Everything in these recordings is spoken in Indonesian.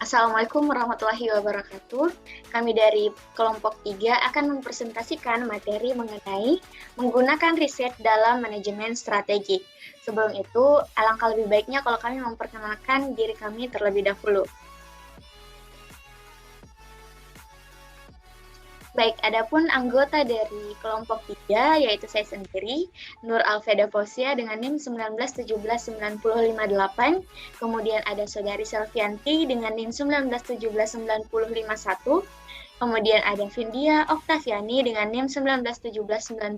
Assalamualaikum warahmatullahi wabarakatuh. Kami dari kelompok 3 akan mempresentasikan materi mengenai menggunakan riset dalam manajemen strategi. Sebelum itu, alangkah lebih baiknya kalau kami memperkenalkan diri kami terlebih dahulu. Baik, adapun anggota dari kelompok 3, yaitu saya sendiri, Nur Alfeda Fausia dengan NIM 1917958, kemudian ada saudari Selvianti dengan NIM 1917951, kemudian ada Vindia Oktaviani dengan NIM 1917936,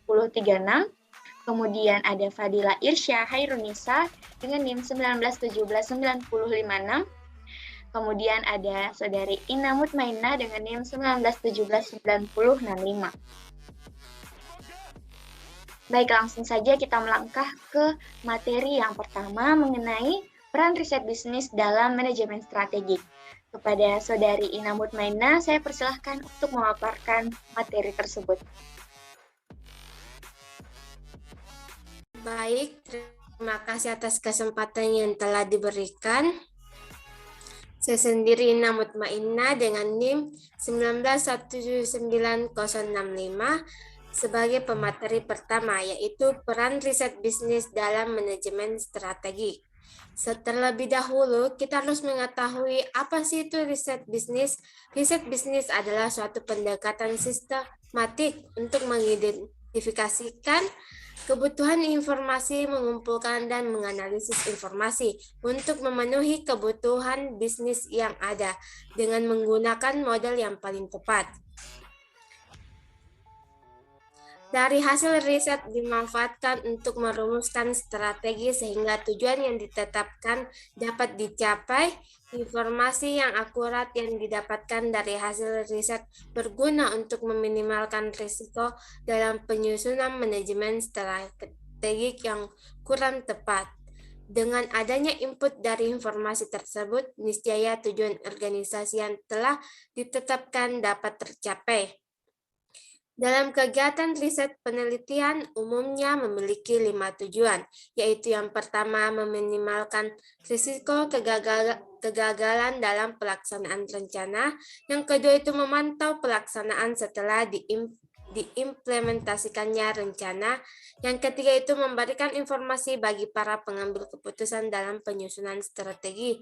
kemudian ada Fadila Irsya Hairunisa dengan NIM 1917956, kemudian ada saudari Ina Mutmainah dengan NIM 1917965. Baik, langsung saja kita melangkah ke materi yang pertama mengenai peran riset bisnis dalam manajemen strategi. Kepada saudari Ina Mutmainah, saya persilahkan untuk memaparkan materi tersebut. Baik, terima kasih atas kesempatan yang telah diberikan. Saya sendiri Ina Mutmainah dengan NIM 1919065 sebagai pemateri pertama, yaitu peran riset bisnis dalam manajemen strategi. Terlebih dahulu, kita harus mengetahui apa sih itu riset bisnis. Riset bisnis adalah suatu pendekatan sistematik untuk mengidentifikasikan kebutuhan informasi, mengumpulkan dan menganalisis informasi untuk memenuhi kebutuhan bisnis yang ada dengan menggunakan model yang paling tepat. Dari hasil riset dimanfaatkan untuk merumuskan strategi sehingga tujuan yang ditetapkan dapat dicapai. Informasi yang akurat yang didapatkan dari hasil riset berguna untuk meminimalkan risiko dalam penyusunan manajemen strategik yang kurang tepat. Dengan adanya input dari informasi tersebut, niscaya tujuan organisasi yang telah ditetapkan dapat tercapai. Dalam kegiatan riset penelitian umumnya memiliki 5 tujuan, yaitu yang pertama meminimalkan risiko kegagalan dalam pelaksanaan rencana, yang kedua itu memantau pelaksanaan setelah diimplementasikannya rencana, yang ketiga itu memberikan informasi bagi para pengambil keputusan dalam penyusunan strategi,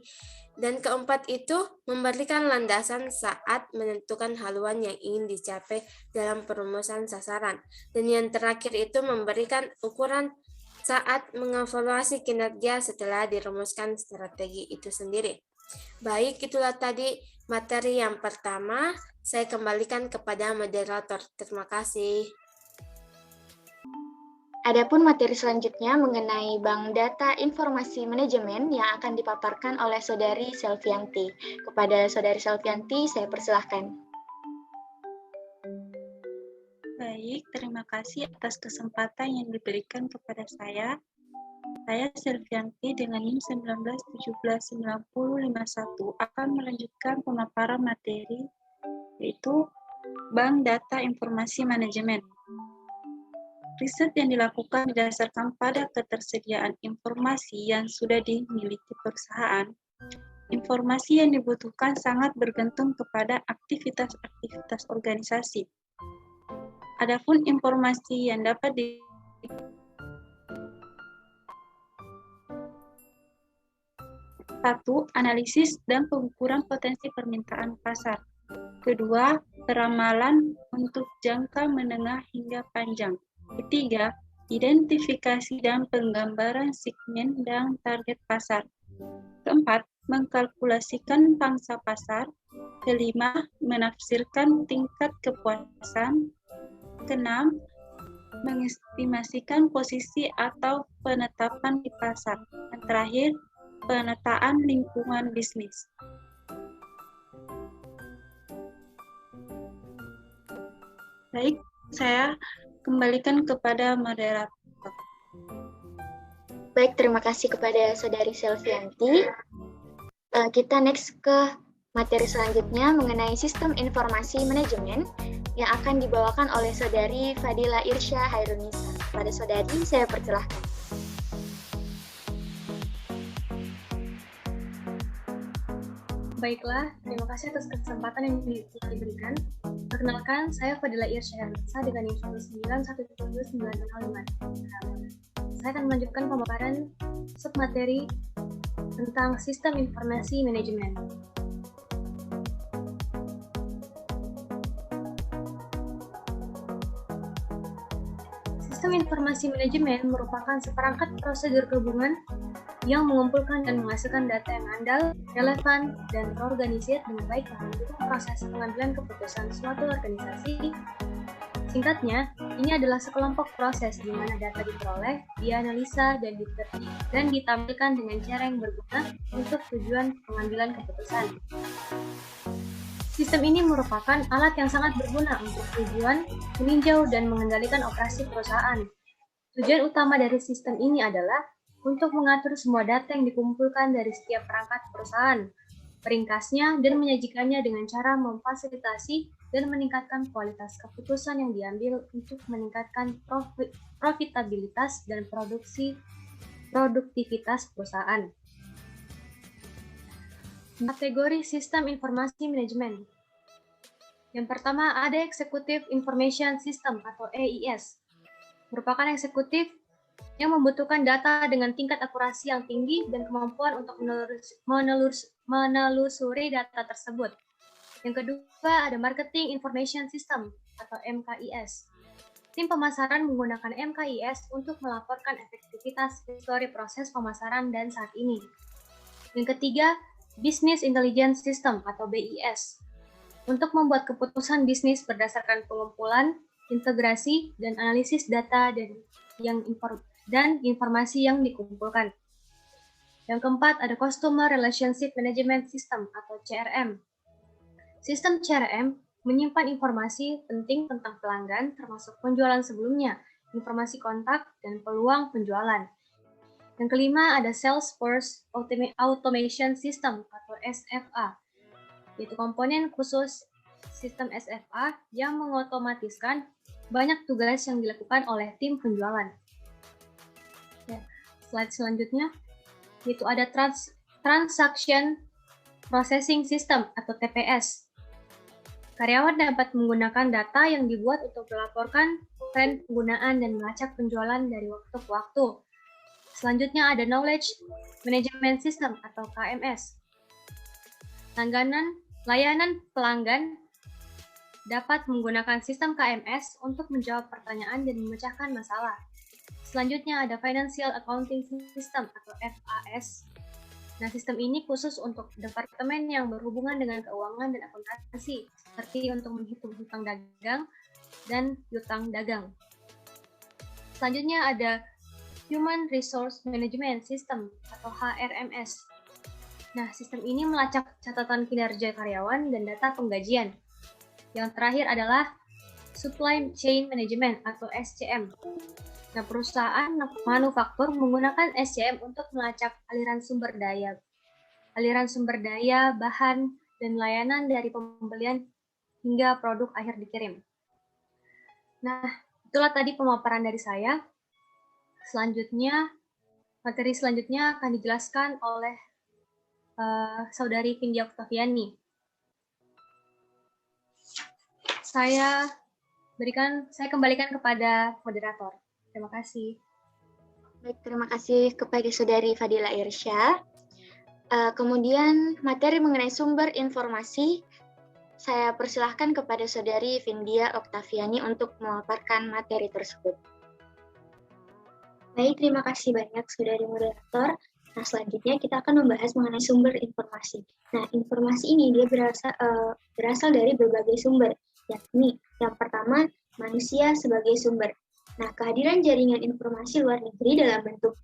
dan keempat itu memberikan landasan saat menentukan haluan yang ingin dicapai dalam perumusan sasaran, dan yang terakhir itu memberikan ukuran saat mengevaluasi kinerja setelah dirumuskan strategi itu sendiri. Baik, itulah tadi materi yang pertama. Saya kembalikan kepada moderator. Terima kasih. Adapun materi selanjutnya mengenai Bank Data Informasi Manajemen yang akan dipaparkan oleh saudari Selvianti. Kepada saudari Selvianti, saya persilahkan. Baik, terima kasih atas kesempatan yang diberikan kepada saya. Saya Selvianti dengan NIM 1917951 akan melanjutkan pemaparan materi yaitu Bank Data Informasi Manajemen. Riset yang dilakukan didasarkan pada ketersediaan informasi yang sudah dimiliki perusahaan. Informasi yang dibutuhkan sangat bergantung kepada aktivitas-aktivitas organisasi. Adapun informasi yang dapat Satu, analisis dan pengukuran potensi permintaan pasar. Kedua, peramalan untuk jangka menengah hingga panjang. Ketiga, identifikasi dan penggambaran segmen dan target pasar. Keempat, mengkalkulasikan pangsa pasar. Kelima, menafsirkan tingkat kepuasan. Keenam, mengestimasikan posisi atau penetapan di pasar. Dan terakhir, penataan lingkungan bisnis. Baik, saya kembalikan kepada moderator. Baik, terima kasih kepada saudari Selvianti. Kita next ke materi selanjutnya mengenai sistem informasi manajemen yang akan dibawakan oleh saudari Fadila Irsya Hairunisa. Pada saudari, saya persilahkan. Baiklah, terima kasih atas kesempatan yang diberikan. Perkenalkan, saya Fadila Irsya dengan NIM 1917905. Saya akan melanjutkan pemaparan submateri tentang sistem informasi manajemen. Sistem informasi manajemen merupakan seperangkat prosedur gabungan yang mengumpulkan dan menghasilkan data yang andal, relevan, dan terorganisir dengan baik dalam mendukung proses pengambilan keputusan suatu organisasi. Singkatnya, ini adalah sekelompok proses di mana data diperoleh, dianalisa, dan ditampilkan dengan cara yang berguna untuk tujuan pengambilan keputusan. Sistem ini merupakan alat yang sangat berguna untuk tujuan meninjau dan mengendalikan operasi perusahaan. Tujuan utama dari sistem ini adalah untuk mengatur semua data yang dikumpulkan dari setiap perangkat perusahaan, meringkasnya dan menyajikannya dengan cara memfasilitasi dan meningkatkan kualitas keputusan yang diambil untuk meningkatkan profitabilitas dan produktivitas perusahaan. Kategori sistem informasi manajemen. Yang pertama ada Executive Information System atau EIS. Merupakan eksekutif yang membutuhkan data dengan tingkat akurasi yang tinggi dan kemampuan untuk menelusuri data tersebut. Yang kedua, ada Marketing Information System atau MKIS. Tim pemasaran menggunakan MKIS untuk melaporkan efektivitas histori proses pemasaran dan saat ini. Yang ketiga, Business Intelligence System atau BIS. Untuk membuat keputusan bisnis berdasarkan pengumpulan, integrasi, dan analisis data dan informasi yang dikumpulkan. Yang keempat, ada Customer Relationship Management System atau CRM. Sistem CRM menyimpan informasi penting tentang pelanggan termasuk penjualan sebelumnya, informasi kontak, dan peluang penjualan. Yang kelima, ada Salesforce Automation System atau SFA, yaitu komponen khusus sistem SFA yang mengotomatiskan banyak tugas yang dilakukan oleh tim penjualan. Slide selanjutnya, yaitu ada Transaction Processing System atau TPS. Karyawan dapat menggunakan data yang dibuat untuk melaporkan tren penggunaan dan melacak penjualan dari waktu ke waktu. Selanjutnya ada Knowledge Management System atau KMS. Layanan pelanggan dapat menggunakan sistem KMS untuk menjawab pertanyaan dan memecahkan masalah. Selanjutnya ada Financial Accounting System atau FAS. Nah, sistem ini khusus untuk departemen yang berhubungan dengan keuangan dan akuntansi, seperti untuk menghitung hutang dagang dan piutang dagang. Selanjutnya ada Human Resource Management System atau HRMS. Nah, sistem ini melacak catatan kinerja karyawan dan data penggajian. Yang terakhir adalah Supply Chain Management atau SCM. Nah, perusahaan manufaktur menggunakan SCM untuk melacak aliran sumber daya, bahan, dan layanan dari pembelian hingga produk akhir dikirim. Nah, itulah tadi pemaparan dari saya. Materi selanjutnya akan dijelaskan oleh Saudari Vindya Oktaviani. Saya kembalikan kepada moderator. Terima kasih. Baik, terima kasih kepada Saudari Fadila Irsya. Kemudian materi mengenai sumber informasi, saya persilahkan kepada Saudari Vindya Oktaviani untuk memaparkan materi tersebut. Baik, terima kasih banyak Saudari moderator. Nah, selanjutnya kita akan membahas mengenai sumber informasi. Nah, informasi ini dia berasal dari berbagai sumber, yakni yang pertama, manusia sebagai sumber. Nah, kehadiran jaringan informasi luar negeri dalam bentuk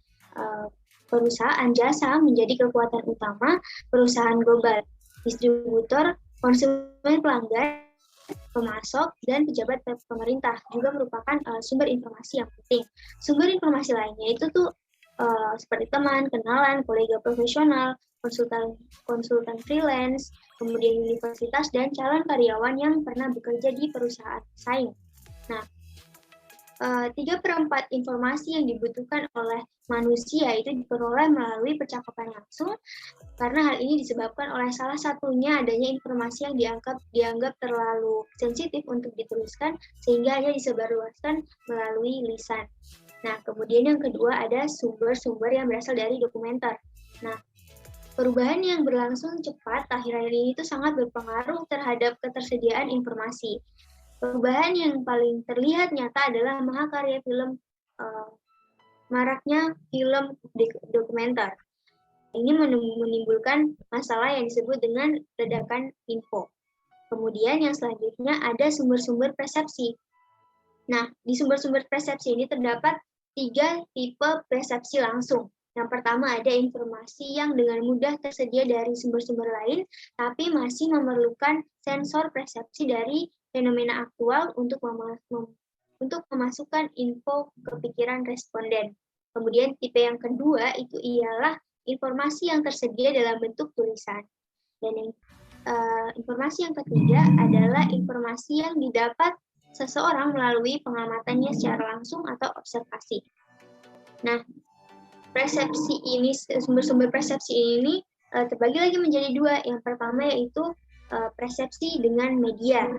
perusahaan jasa menjadi kekuatan utama perusahaan global, distributor, konsumen pelanggan, pemasok, dan pejabat pemerintah juga merupakan sumber informasi yang penting. Sumber informasi lainnya itu tuh seperti teman, kenalan, kolega profesional, konsultan freelance, kemudian universitas, dan calon karyawan yang pernah bekerja di perusahaan saing. Nah, 3/4 informasi yang dibutuhkan oleh manusia itu diperoleh melalui percakapan langsung, karena hal ini disebabkan oleh salah satunya adanya informasi yang dianggap terlalu sensitif untuk dituliskan sehingga hanya disebarluaskan melalui lisan. Nah, kemudian yang kedua ada sumber-sumber yang berasal dari dokumenter. Nah, perubahan yang berlangsung cepat akhir-akhir ini itu sangat berpengaruh terhadap ketersediaan informasi. Perubahan yang paling terlihat nyata adalah maraknya film dokumenter. Ini menimbulkan masalah yang disebut dengan ledakan info. Kemudian yang selanjutnya ada sumber-sumber persepsi. Nah, di sumber-sumber persepsi ini terdapat 3 tipe persepsi langsung. Yang pertama ada informasi yang dengan mudah tersedia dari sumber-sumber lain, tapi masih memerlukan sensor persepsi dari fenomena aktual untuk memasukkan info ke pikiran responden. Kemudian tipe yang kedua itu ialah informasi yang tersedia dalam bentuk tulisan. Dan informasi yang ketiga adalah informasi yang didapat seseorang melalui pengamatannya secara langsung atau observasi. Nah, sumber-sumber persepsi ini terbagi lagi menjadi 2. Yang pertama yaitu persepsi dengan media.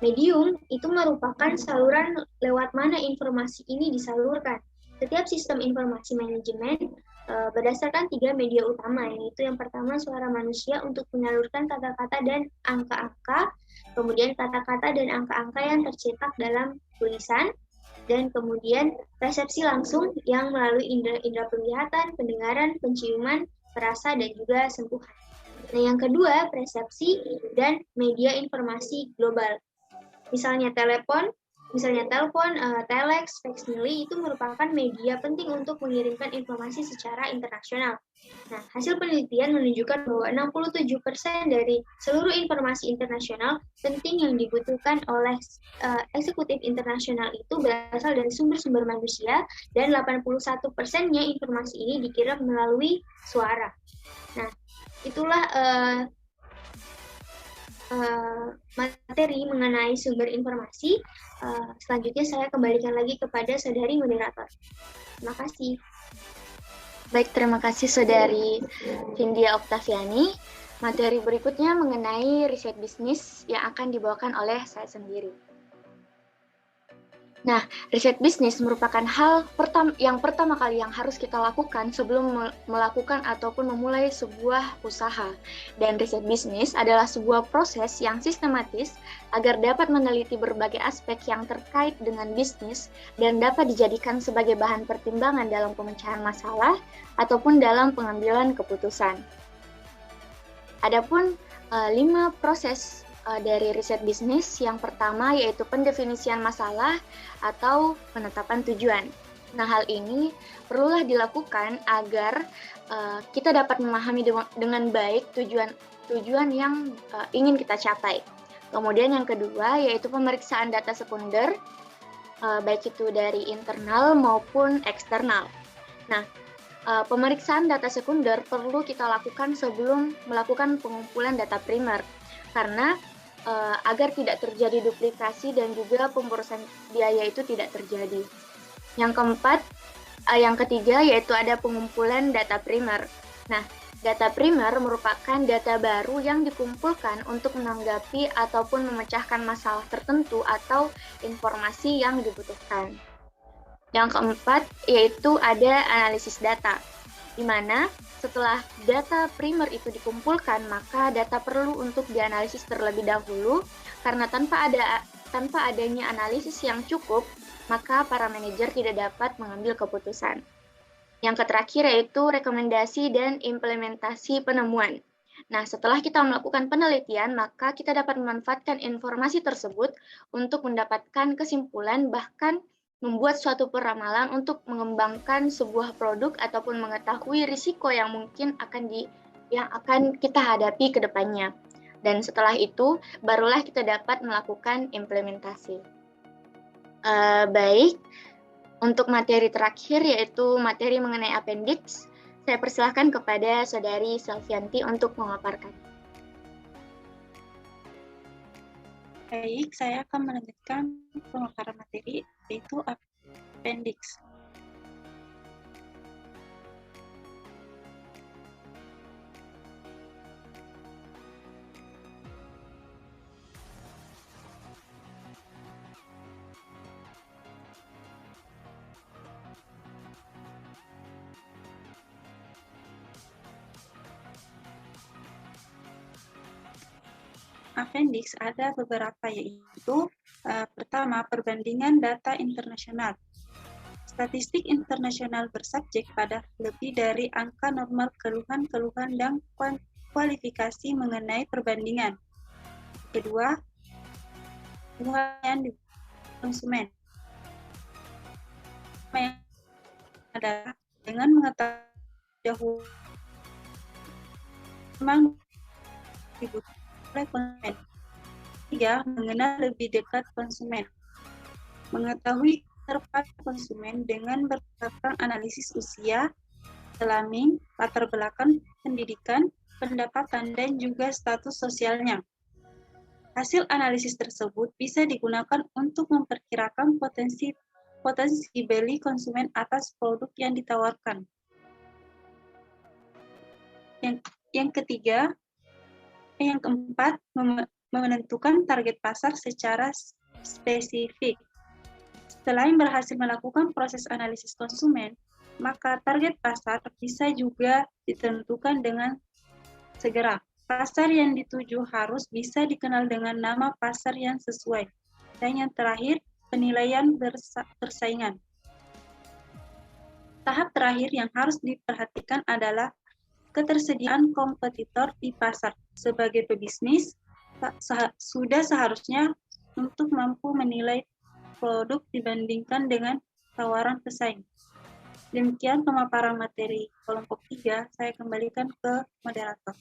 Medium itu merupakan saluran lewat mana informasi ini disalurkan. Setiap sistem informasi manajemen berdasarkan 3 media utama, yaitu yang pertama suara manusia untuk menyalurkan kata-kata dan angka-angka, kemudian kata-kata dan angka-angka yang tercetak dalam tulisan, dan kemudian persepsi langsung yang melalui indera penglihatan, pendengaran, penciuman, perasa, dan juga sentuhan. Nah, yang kedua, persepsi dan media informasi global. Misalnya telepon, telex, faksmili itu merupakan media penting untuk mengirimkan informasi secara internasional. Nah, hasil penelitian menunjukkan bahwa 67% dari seluruh informasi internasional penting yang dibutuhkan oleh eksekutif internasional itu berasal dari sumber-sumber manusia dan 81%-nya informasi ini dikirim melalui suara. Nah, itulah materi mengenai sumber informasi. Selanjutnya saya kembalikan lagi kepada saudari moderator. Terima kasih. Baik, terima kasih saudari Vindia Oktaviani. Materi berikutnya mengenai riset bisnis yang akan dibawakan oleh saya sendiri. Nah, riset bisnis merupakan hal yang pertama kali yang harus kita lakukan sebelum melakukan ataupun memulai sebuah usaha. Dan riset bisnis adalah sebuah proses yang sistematis agar dapat meneliti berbagai aspek yang terkait dengan bisnis dan dapat dijadikan sebagai bahan pertimbangan dalam pemecahan masalah ataupun dalam pengambilan keputusan. Adapun 5 proses dari riset bisnis. Yang pertama yaitu pendefinisian masalah atau penetapan tujuan. Nah, hal ini perlulah dilakukan agar kita dapat memahami dengan baik tujuan yang ingin kita capai. Kemudian yang kedua yaitu pemeriksaan data sekunder, baik itu dari internal maupun eksternal. Nah, pemeriksaan data sekunder perlu kita lakukan sebelum melakukan pengumpulan data primer, karena agar tidak terjadi duplikasi dan juga pemborosan biaya itu tidak terjadi. Yang ketiga yaitu ada pengumpulan data primer. Nah, data primer merupakan data baru yang dikumpulkan untuk menanggapi ataupun memecahkan masalah tertentu atau informasi yang dibutuhkan. Yang keempat yaitu ada analisis data, di mana setelah data primer itu dikumpulkan, maka data perlu untuk dianalisis terlebih dahulu, karena tanpa adanya analisis yang cukup, maka para manajer tidak dapat mengambil keputusan. Yang terakhir yaitu rekomendasi dan implementasi penemuan. Nah, setelah kita melakukan penelitian, maka kita dapat memanfaatkan informasi tersebut untuk mendapatkan kesimpulan, bahkan membuat suatu peramalan untuk mengembangkan sebuah produk ataupun mengetahui risiko yang mungkin akan kita hadapi ke depannya. Dan setelah itu, barulah kita dapat melakukan implementasi. Baik, untuk materi terakhir yaitu materi mengenai appendix, saya persilahkan kepada saudari Selvianti untuk memaparkan. Baik, saya akan melanjutkan pemaparan materi, yaitu appendix. appendix ada beberapa, yaitu pertama, perbandingan data internasional. Statistik internasional bersubjek pada lebih dari angka normal keluhan-keluhan dan kualifikasi mengenai perbandingan. Kedua, keluhan di konsumen. Yang adalah dengan mengetahui memang dibutuhkan oleh konsumen. Tiga, mengenal lebih dekat konsumen. Mengetahui keterparan konsumen dengan berdasarkan analisis usia, kelamin, latar belakang pendidikan, pendapatan, dan juga status sosialnya. Hasil analisis tersebut bisa digunakan untuk memperkirakan potensi beli konsumen atas produk yang ditawarkan. Yang keempat, menentukan target pasar secara spesifik. Selain berhasil melakukan proses analisis konsumen, maka target pasar bisa juga ditentukan dengan segera. Pasar yang dituju harus bisa dikenal dengan nama pasar yang sesuai. Dan yang terakhir, penilaian persaingan. Tahap terakhir yang harus diperhatikan adalah ketersediaan kompetitor di pasar. Sebagai pebisnis, sudah seharusnya untuk mampu menilai produk dibandingkan dengan tawaran pesaing. Demikian pemaparan materi kelompok 3, saya kembalikan ke moderator.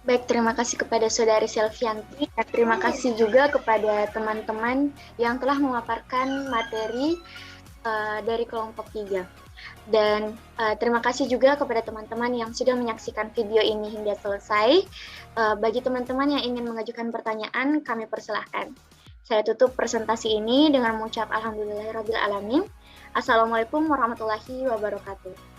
Baik, terima kasih kepada Saudari Selvianti. Terima kasih juga kepada teman-teman yang telah memaparkan materi dari kelompok 3. Dan terima kasih juga kepada teman-teman yang sudah menyaksikan video ini hingga selesai. Bagi teman-teman yang ingin mengajukan pertanyaan, kami persilahkan. Saya tutup presentasi ini dengan mengucap alhamdulillahirabbil alamin. Assalamualaikum warahmatullahi wabarakatuh.